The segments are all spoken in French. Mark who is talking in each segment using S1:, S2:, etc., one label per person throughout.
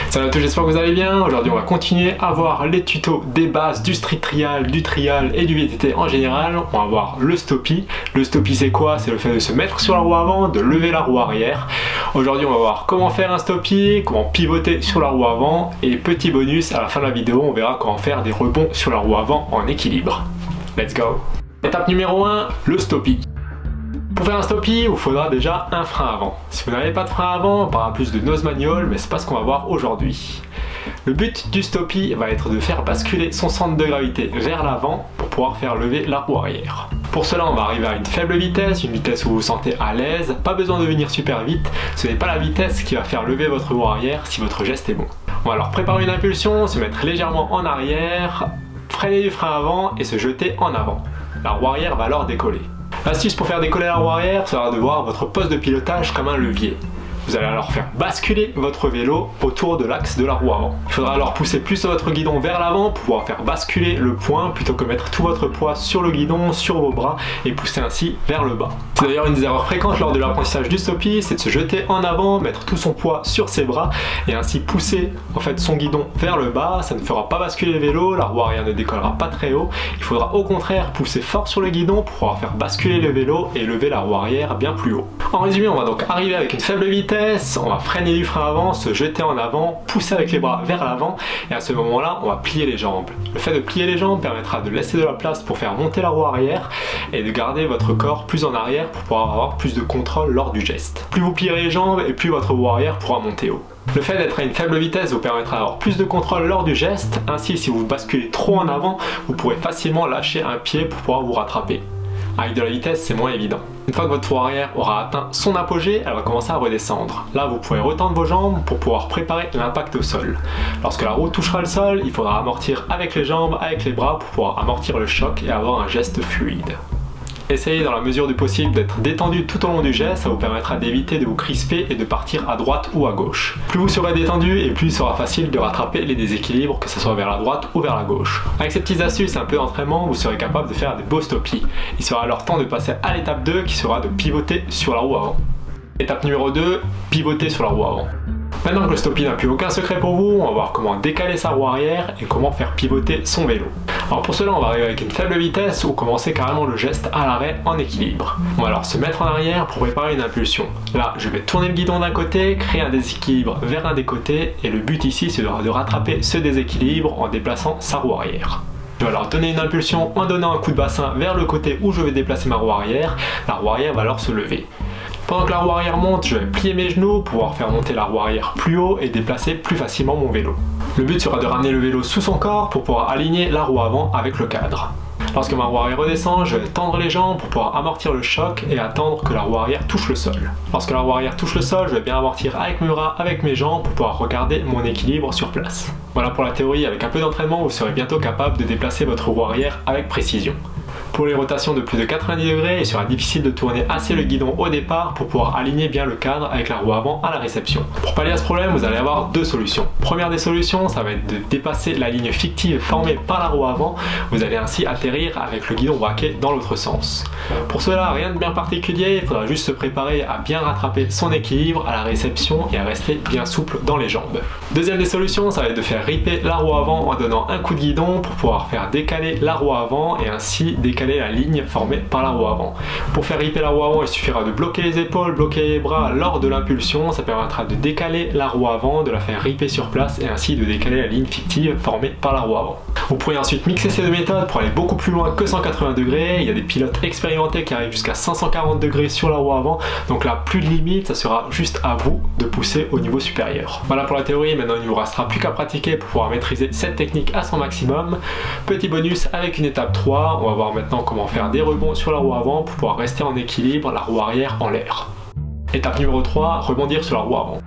S1: Salut à tous, j'espère que vous allez bien. Aujourd'hui on va continuer à voir les tutos des bases du street trial, du trial et du VTT en général. On va voir le stoppie. Le stoppie c'est quoi? C'est le fait de se mettre sur la roue avant, de lever la roue arrière. Aujourd'hui on va voir comment faire un stoppie, comment pivoter sur la roue avant et petit bonus, à la fin de la vidéo on verra comment faire des rebonds sur la roue avant en équilibre. Let's go! Étape numéro 1, le stoppie. Pour faire un stoppie, il vous faudra déjà un frein avant. Si vous n'avez pas de frein avant, on parlera plus de nose manual, mais c'est pas ce qu'on va voir aujourd'hui. Le but du stoppie va être de faire basculer son centre de gravité vers l'avant pour pouvoir faire lever la roue arrière. Pour cela, on va arriver à une faible vitesse, une vitesse où vous vous sentez à l'aise, pas besoin de venir super vite, ce n'est pas la vitesse qui va faire lever votre roue arrière si votre geste est bon. On va alors préparer une impulsion, se mettre légèrement en arrière, freiner du frein avant et se jeter en avant. La roue arrière va alors décoller. L'astuce pour faire décoller la roue arrière sera de voir votre poste de pilotage comme un levier. Vous allez alors faire basculer votre vélo autour de l'axe de la roue avant. Il faudra alors pousser plus votre guidon vers l'avant pour pouvoir faire basculer le point plutôt que mettre tout votre poids sur le guidon, sur vos bras et pousser ainsi vers le bas. C'est d'ailleurs une des erreurs fréquentes lors de l'apprentissage du stoppie, c'est de se jeter en avant, mettre tout son poids sur ses bras et ainsi pousser en fait son guidon vers le bas. Ça ne fera pas basculer le vélo, la roue arrière ne décollera pas très haut. Il faudra au contraire pousser fort sur le guidon pour pouvoir faire basculer le vélo et lever la roue arrière bien plus haut. En résumé, on va donc arriver avec une faible vitesse, on va freiner du frein avant, se jeter en avant, pousser avec les bras vers l'avant et à ce moment-là, on va plier les jambes. Le fait de plier les jambes permettra de laisser de la place pour faire monter la roue arrière et de garder votre corps plus en arrière pour pouvoir avoir plus de contrôle lors du geste. Plus vous plierez les jambes et plus votre roue arrière pourra monter haut. Le fait d'être à une faible vitesse vous permettra d'avoir plus de contrôle lors du geste, ainsi si vous basculez trop en avant, vous pourrez facilement lâcher un pied pour pouvoir vous rattraper. Avec de la vitesse, c'est moins évident. Une fois que votre roue arrière aura atteint son apogée, elle va commencer à redescendre. Là, vous pouvez retendre vos jambes pour pouvoir préparer l'impact au sol. Lorsque la roue touchera le sol, il faudra amortir avec les jambes, avec les bras pour pouvoir amortir le choc et avoir un geste fluide. Essayez dans la mesure du possible d'être détendu tout au long du geste, ça vous permettra d'éviter de vous crisper et de partir à droite ou à gauche. Plus vous serez détendu et plus il sera facile de rattraper les déséquilibres, que ce soit vers la droite ou vers la gauche. Avec ces petites astuces et un peu d'entraînement, vous serez capable de faire des beaux stoppies. Il sera alors temps de passer à l'étape 2 qui sera de pivoter sur la roue avant. Étape numéro 2, pivoter sur la roue avant. Maintenant que le stoppie n'a plus aucun secret pour vous, on va voir comment décaler sa roue arrière et comment faire pivoter son vélo. Alors pour cela, on va arriver avec une faible vitesse ou commencer carrément le geste à l'arrêt en équilibre. On va alors se mettre en arrière pour préparer une impulsion. Là, je vais tourner le guidon d'un côté, créer un déséquilibre vers un des côtés et le but ici, c'est de rattraper ce déséquilibre en déplaçant sa roue arrière. Je vais alors donner une impulsion en donnant un coup de bassin vers le côté où je vais déplacer ma roue arrière. La roue arrière va alors se lever. Pendant que la roue arrière monte, je vais plier mes genoux pour pouvoir faire monter la roue arrière plus haut et déplacer plus facilement mon vélo. Le but sera de ramener le vélo sous son corps pour pouvoir aligner la roue avant avec le cadre. Lorsque ma roue arrière redescend, je vais tendre les jambes pour pouvoir amortir le choc et attendre que la roue arrière touche le sol. Lorsque la roue arrière touche le sol, je vais bien amortir avec mes bras, avec mes jambes pour pouvoir regarder mon équilibre sur place. Voilà pour la théorie, avec un peu d'entraînement, vous serez bientôt capable de déplacer votre roue arrière avec précision. Pour les rotations de plus de 90 degrés, il sera difficile de tourner assez le guidon au départ pour pouvoir aligner bien le cadre avec la roue avant à la réception. Pour pallier à ce problème, vous allez avoir deux solutions. Première des solutions, ça va être de dépasser la ligne fictive formée par la roue avant. Vous allez ainsi atterrir avec le guidon braqué dans l'autre sens. Pour cela, rien de bien particulier, il faudra juste se préparer à bien rattraper son équilibre à la réception et à rester bien souple dans les jambes. Deuxième des solutions, ça va être de faire ripper la roue avant en donnant un coup de guidon pour pouvoir faire décaler la roue avant et ainsi décaler la ligne formée par la roue avant. Pour faire ripper la roue avant, il suffira de bloquer les épaules, bloquer les bras lors de l'impulsion. Ça permettra de décaler la roue avant, de la faire ripper sur place et ainsi de décaler la ligne fictive formée par la roue avant. Vous pourrez ensuite mixer ces deux méthodes pour aller beaucoup plus loin que 180 degrés. Il y a des pilotes expérimentés qui arrivent jusqu'à 540 degrés sur la roue avant. Donc là, plus de limite, ça sera juste à vous de pousser au niveau supérieur. Voilà pour la théorie. Maintenant, il ne vous restera plus qu'à pratiquer pour pouvoir maîtriser cette technique à son maximum. Petit bonus avec une étape 3. On va voir maintenant comment faire des rebonds sur la roue avant pour pouvoir rester en équilibre, la roue arrière en l'air. Étape numéro 3, rebondir sur la roue avant.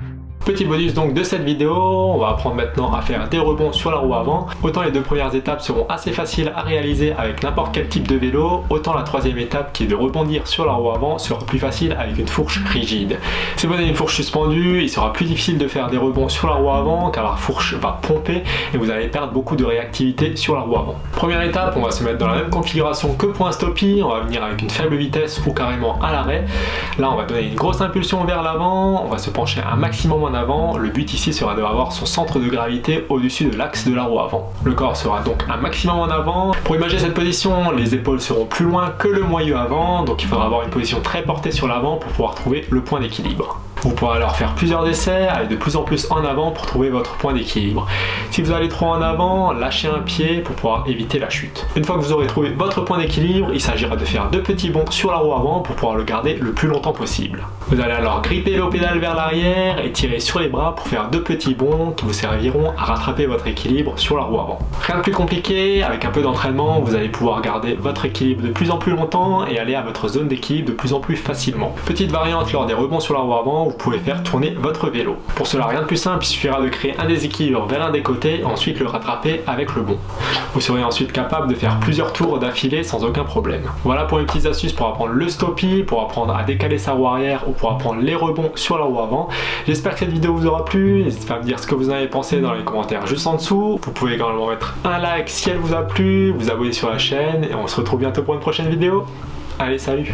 S1: Petit bonus donc de cette vidéo, on va apprendre maintenant à faire des rebonds sur la roue avant. Autant les deux premières étapes seront assez faciles à réaliser avec n'importe quel type de vélo, autant la troisième étape qui est de rebondir sur la roue avant sera plus facile avec une fourche rigide. Si vous avez une fourche suspendue, il sera plus difficile de faire des rebonds sur la roue avant car la fourche va pomper et vous allez perdre beaucoup de réactivité sur la roue avant. Première étape, on va se mettre dans la même configuration que pour un stoppie, on va venir avec une faible vitesse ou carrément à l'arrêt. Là on va donner une grosse impulsion vers l'avant, on va se pencher un maximum en en avant, le but ici sera d'avoir son centre de gravité au-dessus de l'axe de la roue avant. Le corps sera donc un maximum en avant. Pour imaginer cette position, les épaules seront plus loin que le moyeu avant, donc il faudra avoir une position très portée sur l'avant pour pouvoir trouver le point d'équilibre. Vous pourrez alors faire plusieurs essais, aller de plus en plus en avant pour trouver votre point d'équilibre. Si vous allez trop en avant, lâchez un pied pour pouvoir éviter la chute. Une fois que vous aurez trouvé votre point d'équilibre, il s'agira de faire 2 petits bonds sur la roue avant pour pouvoir le garder le plus longtemps possible. Vous allez alors gripper le pédale vers l'arrière et tirer sur les bras pour faire 2 petits bonds qui vous serviront à rattraper votre équilibre sur la roue avant. Rien de plus compliqué, avec un peu d'entraînement, vous allez pouvoir garder votre équilibre de plus en plus longtemps et aller à votre zone d'équilibre de plus en plus facilement. Petite variante lors des rebonds sur la roue avant, vous pouvez faire tourner votre vélo. Pour cela, rien de plus simple, il suffira de créer un déséquilibre vers l'un des côtés et ensuite le rattraper avec le bond. Vous serez ensuite capable de faire plusieurs tours d'affilée sans aucun problème. Voilà pour une petite astuce pour apprendre le stoppie, pour apprendre à décaler sa roue arrière ou pour apprendre les rebonds sur la roue avant. J'espère que cette vidéo vous aura plu, n'hésitez pas à me dire ce que vous en avez pensé dans les commentaires juste en dessous. Vous pouvez également mettre un like si elle vous a plu, vous abonner sur la chaîne et on se retrouve bientôt pour une prochaine vidéo. Allez, salut!